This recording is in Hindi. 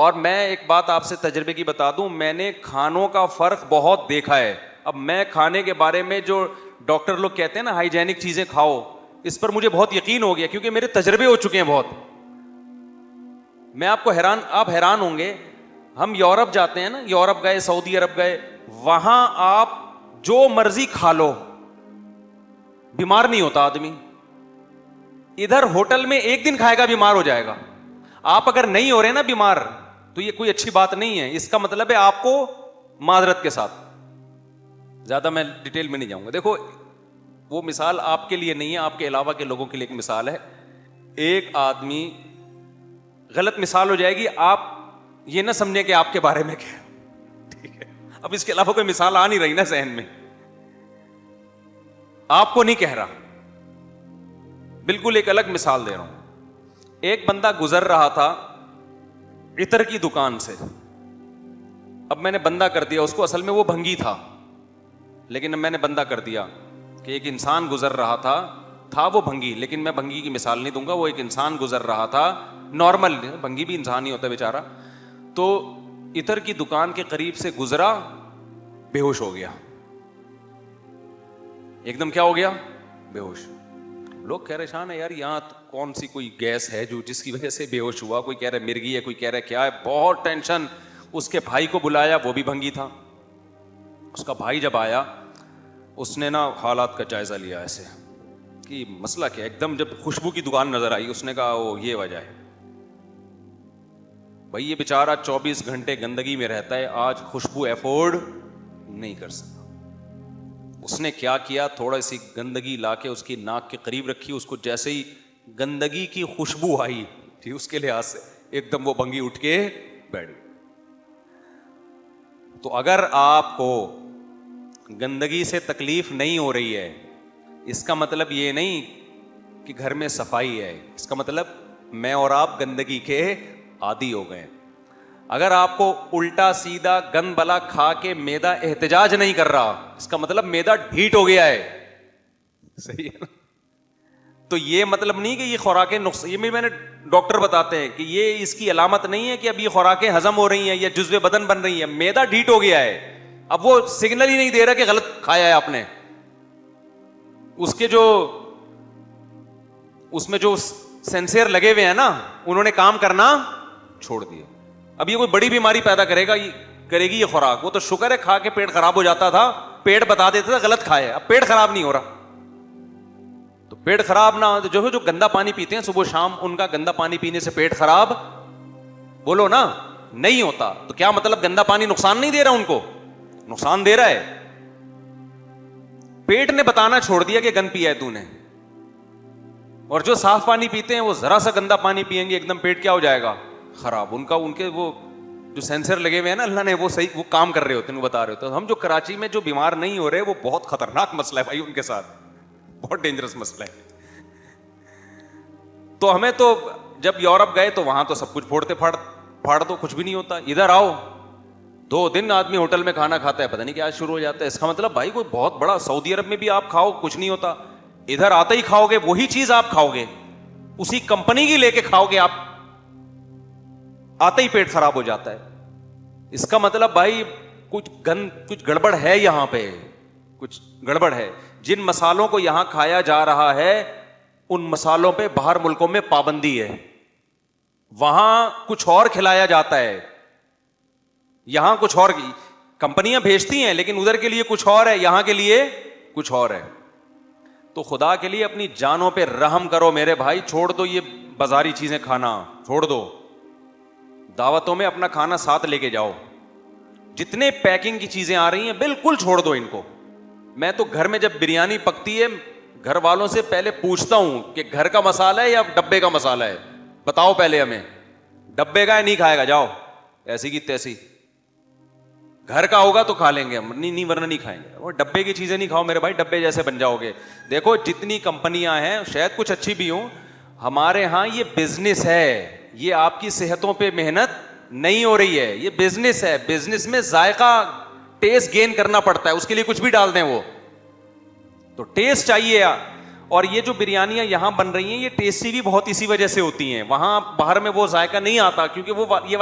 और मैं एक बात आपसे तजर्बे की बता दूं, मैंने खानों का फर्क बहुत देखा है। अब मैं खाने के बारे में जो डॉक्टर लोग कहते हैं ना हाइजेनिक चीजें खाओ, इस पर मुझे बहुत यकीन हो गया क्योंकि मेरे तजर्बे हो चुके हैं बहुत। मैं आपको आप हैरान होंगे, हम यूरोप जाते हैं ना, यूरोप गए, सऊदी अरब गए, वहां आप जो मर्जी खा लो, बीमार नहीं होता आदमी। इधर होटल में एक दिन खाएगा बीमार हो जाएगा। आप अगर नहीं हो रहे ना बीमार तो ये कोई अच्छी बात नहीं है। इसका मतलब है आपको माजरत के साथ, ज्यादा मैं डिटेल में नहीं जाऊंगा। देखो वो मिसाल आपके लिए नहीं है, आपके अलावा के लोगों के लिए एक मिसाल है। एक आदमी, गलत मिसाल हो जाएगी, आप ये ना समझे कि आपके बारे में क्या, ठीक है? अब इसके अलावा कोई मिसाल आ नहीं रही ना जहन में, आपको नहीं कह रहा, बिल्कुल एक अलग मिसाल दे रहा हूं। एक बंदा गुजर रहा था इतर की दुकान से। अब मैंने बंदा कर दिया उसको, असल में वो भंगी था, लेकिन मैंने बंदा कर दिया कि एक इंसान गुजर रहा था वो भंगी, लेकिन मैं भंगी की मिसाल नहीं दूंगा। वो एक इंसान गुजर रहा था, नॉर्मल, भंगी भी इंसान ही होता है बेचारा। तो इतर की दुकान के करीब से गुजरा, बेहोश हो गया, एकदम क्या हो गया, बेहोश। लोग परेशान है, यार यहाँ तो कौन सी कोई गैस है जो जिसकी वजह से बेहोश हुआ, कोई कह रहा है मिर्गी है, कोई कह रहा है क्या है, बहुत टेंशन। उसके भाई को बुलाया, वो भी भंगी था। उसका भाई जब आया, उसने ना हालात का जायजा लिया ऐसे कि मसला क्या है। एकदम जब खुशबू की दुकान नजर आई, उसने कहा वो ये वजह है भाई, ये बेचारा 24 घंटे गंदगी में रहता है, आज खुशबू अफोर्ड नहीं कर सकता। उसने क्या किया, थोड़ा सी गंदगी लाके उसकी नाक के करीब रखी, उसको जैसे ही गंदगी की खुशबू आई, ठीक, उसके लिहाज से एकदम वो भंगी उठ के बैठ गई। तो अगर आपको गंदगी से तकलीफ नहीं हो रही है, इसका मतलब ये नहीं कि घर में सफाई है, इसका मतलब मैं और आप गंदगी के आदी हो गए। अगर आपको उल्टा सीधा गंद बला खा के मैदा एहतजाज नहीं कर रहा, इसका मतलब मैदा ढीठ हो गया है, सही है ना? तो ये मतलब नहीं कि ये खुराकें नुक्स, ये मैंने डॉक्टर बताते हैं कि ये इसकी अलामत नहीं है कि अब ये खुराकें हजम हो रही हैं या जुज़्वे बदन बन रही हैं। मैदा ढीठ हो गया है, अब वो सिग्नल ही नहीं दे रहा कि गलत खाया है आपने। उसके जो उसमें जो सेंसर लगे हुए हैं ना, उन्होंने काम करना छोड़ दिया। अब ये कोई बड़ी बीमारी पैदा करेगी ये खुराक। वो तो शुक्र है खा के पेट खराब हो जाता था, पेट बता देता था गलत खाए, अब पेट खराब नहीं हो रहा। तो पेट खराब ना हो, जो गंदा पानी पीते हैं सुबह शाम, उनका गंदा पानी पीने से पेट खराब, बोलो ना, नहीं होता। तो क्या मतलब गंदा पानी नुकसान नहीं दे रहा उनको? नुकसान दे रहा है। पेट ने बताना छोड़ दिया कि गंद पिया है तूने। और जो साफ पानी पीते हैं वो जरा सा गंदा पानी पिएंगे, एकदम पेट क्या हो जाएगा, खराब। उनके वो जो सेंसर लगे हुए हैं ना अल्लाह ने, वो सही वो काम कर रहे होते हैं, बता रहे होते हैं। हम जो कराची में जो बीमार नहीं हो रहे, वो बहुत खतरनाक मसला है भाई, उनके साथ बहुत डेंजरस मसला है। तो हमें तो जब यूरोप गए तो वहां तो सब कुछ फोड़ते फाड़ दो, कुछ भी नहीं होता। इधर आओ, 2 दिन आदमी होटल में खाना खाता है, पता नहीं क्या शुरू हो जाता है। इसका मतलब भाई कोई बहुत बड़ा, सऊदी अरब में भी आप खाओ कुछ नहीं होता, इधर आते ही खाओगे वही चीज आप खाओगे, उसी कंपनी की लेके खाओगे आप, आते ही पेट खराब हो जाता है। इसका मतलब भाई कुछ गड़बड़ है, यहां पे कुछ गड़बड़ है। जिन मसालों को यहां खाया जा रहा है, उन मसालों पे बाहर मुल्कों में पाबंदी है। वहां कुछ और खिलाया जाता है, यहां कुछ और। कंपनियां भेजती हैं लेकिन उधर के लिए कुछ और है, यहां के लिए कुछ और है। तो खुदा के लिए अपनी जानों पे रहम करो मेरे भाई, छोड़ दो ये बाजारी चीजें खाना, छोड़ दो। दावतों में अपना खाना साथ लेके जाओ। जितने पैकिंग की चीजें आ रही हैं बिल्कुल छोड़ दो इनको। मैं तो घर में जब बिरयानी पकती है, घर वालों से पहले पूछता हूं कि घर का मसाला है या डब्बे का मसाला है, बताओ पहले हमें, डब्बे का है नहीं खाएगा, जाओ ऐसी की तैसी। घर का होगा तो खा लेंगे हम, नहीं वरना नहीं खाएंगे। वो डब्बे की चीजें नहीं खाओ मेरे भाई, डब्बे जैसे बन जाओगे। देखो जितनी कंपनियां हैं, शायद कुछ अच्छी भी हों, हमारे यहां ये बिजनेस है, ये आपकी सेहतों पे मेहनत नहीं हो रही है, ये बिजनेस है। बिजनेस में जायका, टेस्ट गेन करना पड़ता है, उसके लिए कुछ भी डाल दें वो तो टेस्ट चाहिए। और ये जो बिरयानियां यहां बन रही हैं, ये टेस्टी भी बहुत इसी वजह से होती हैं। वहां बाहर में वो जायका नहीं आता क्योंकि वो ये